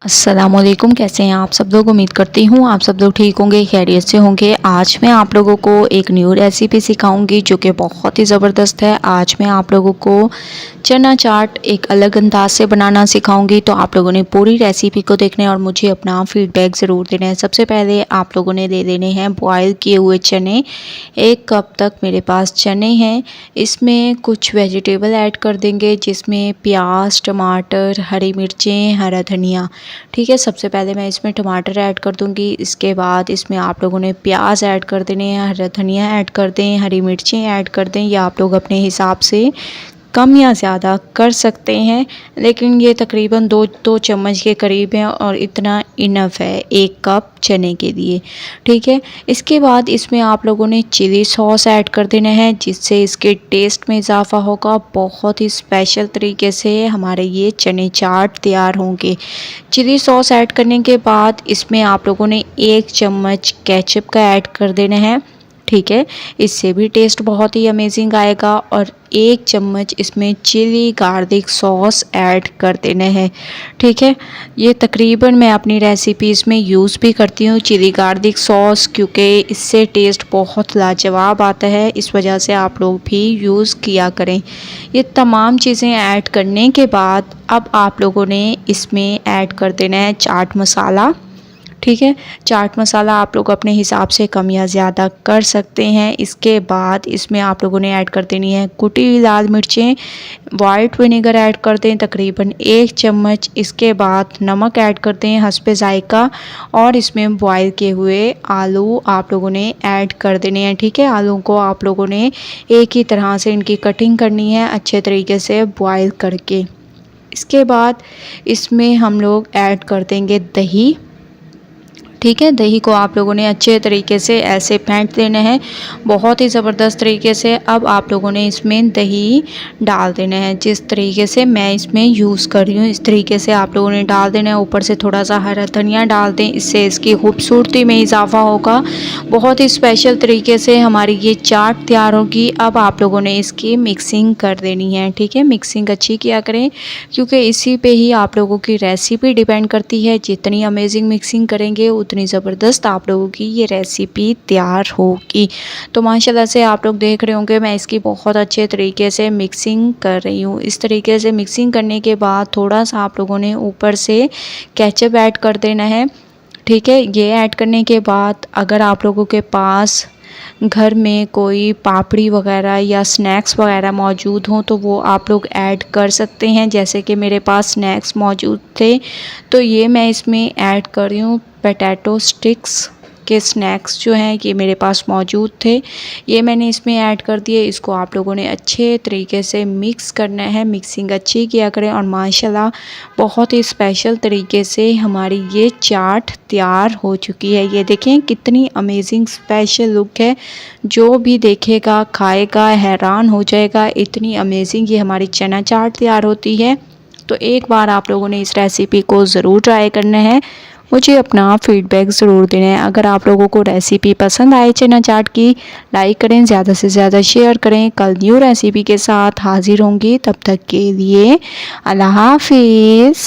अस्सलामुअलैकुम, कैसे हैं आप सब लोग। उम्मीद करती हूँ आप सब लोग ठीक होंगे, खैरियत से होंगे। आज मैं आप लोगों को एक न्यू रेसिपी सिखाऊंगी जो कि बहुत ही ज़बरदस्त है। आज मैं आप लोगों को चना चाट एक अलग अंदाज से बनाना सिखाऊंगी। तो आप लोगों ने पूरी रेसिपी को देखना है और मुझे अपना फीडबैक ज़रूर देना है। सबसे पहले आप लोगों ने ले लेने हैं बॉयल किए हुए चने। 1 कप तक मेरे पास चने हैं। इसमें कुछ वेजिटेबल ऐड कर देंगे जिसमें प्याज, टमाटर, हरी मिर्चें, हरा धनिया। ठीक है, सबसे पहले मैं इसमें टमाटर ऐड कर दूंगी। इसके बाद इसमें आप लोगों ने प्याज ऐड कर देने हैं, हरा धनिया ऐड कर दें, हरी मिर्चें ऐड कर दें, या आप लोग अपने हिसाब से कम या ज़्यादा कर सकते हैं। लेकिन ये तकरीबन दो चम्मच के करीब है और इतना इनफ है 1 कप चने के लिए। ठीक है, इसके बाद इसमें आप लोगों ने चिली सॉस ऐड कर देना है जिससे इसके टेस्ट में इजाफा होगा। बहुत ही स्पेशल तरीके से हमारे ये चने चाट तैयार होंगे। चिली सॉस ऐड करने के बाद इसमें आप लोगों ने 1 चम्मच केचप का ऐड कर देना है। ठीक है, इससे भी टेस्ट बहुत ही अमेजिंग आएगा। और 1 चम्मच इसमें चिली गार्लिक सॉस ऐड कर देना है। ठीक है, ये तकरीबन मैं अपनी रेसिपीज़ में यूज़ भी करती हूँ चिली गार्लिक सॉस, क्योंकि इससे टेस्ट बहुत लाजवाब आता है। इस वजह से आप लोग भी यूज़ किया करें। ये तमाम चीज़ें ऐड करने के बाद अब आप लोगों ने इसमें ऐड कर देना है चाट मसाला। ठीक है, चाट मसाला आप लोग अपने हिसाब से कम या ज़्यादा कर सकते हैं। इसके बाद इसमें आप लोगों ने ऐड कर देनी है कुटी हुई लाल मिर्चें। वाइट विनेगर ऐड कर दें तकरीबन 1 चम्मच। इसके बाद नमक ऐड कर दें हस्बे ज़ायका। और इसमें बॉयल किए हुए आलू आप लोगों ने ऐड कर देने हैं। ठीक है, आलू को आप लोगों ने एक ही तरह से इनकी कटिंग करनी है अच्छे तरीके से बॉयल करके। इसके बाद इसमें हम लोग ऐड कर देंगे दही। ठीक है, दही को आप लोगों ने अच्छे तरीके से ऐसे फेंट देना है बहुत ही ज़बरदस्त तरीके से। अब आप लोगों ने इसमें दही डाल देना है जिस तरीके से मैं इसमें यूज़ कर रही हूँ, इस तरीके से आप लोगों ने डाल देना है। ऊपर से थोड़ा सा हरा धनिया डाल दें, इससे इसकी खूबसूरती में इजाफा होगा। बहुत ही स्पेशल तरीके से हमारी ये चाट तैयार होगी। अब आप लोगों ने इसकी मिक्सिंग कर देनी है। ठीक है, मिक्सिंग अच्छी किया करें क्योंकि इसी पे ही आप लोगों की रेसिपी डिपेंड करती है। जितनी अमेजिंग मिक्सिंग करेंगे उतनी ज़बरदस्त आप लोगों की ये रेसिपी तैयार होगी। तो माशाल्लाह से आप लोग देख रहे होंगे मैं इसकी बहुत अच्छे तरीके से मिक्सिंग कर रही हूँ। इस तरीके से मिक्सिंग करने के बाद थोड़ा सा आप लोगों ने ऊपर से केचप ऐड कर देना है। ठीक है, ये ऐड करने के बाद अगर आप लोगों के पास घर में कोई पापड़ी वगैरह या स्नैक्स वगैरह मौजूद हों तो वो आप लोग ऐड कर सकते हैं। जैसे कि मेरे पास स्नैक्स मौजूद थे तो ये मैं इसमें ऐड कर रही हूँ। पोटैटो स्टिक्स के स्नैक्स जो हैं ये मेरे पास मौजूद थे, ये मैंने इसमें ऐड कर दिए। इसको आप लोगों ने अच्छे तरीके से मिक्स करना है, मिक्सिंग अच्छी किया करें। और माशाल्लाह बहुत ही स्पेशल तरीके से हमारी ये चाट तैयार हो चुकी है। ये देखें कितनी अमेजिंग स्पेशल लुक है, जो भी देखेगा खाएगा हैरान हो जाएगा। इतनी अमेजिंग ये हमारी चना चाट तैयार होती है। तो एक बार आप लोगों ने इस रेसिपी को ज़रूर ट्राई करना है, मुझे अपना फीडबैक ज़रूर देना है। अगर आप लोगों को रेसिपी पसंद आए चना चाट की, लाइक करें, ज़्यादा से ज़्यादा शेयर करें। कल न्यू रेसिपी के साथ हाजिर होंगी, तब तक के लिए अल्लाह हाफिज़।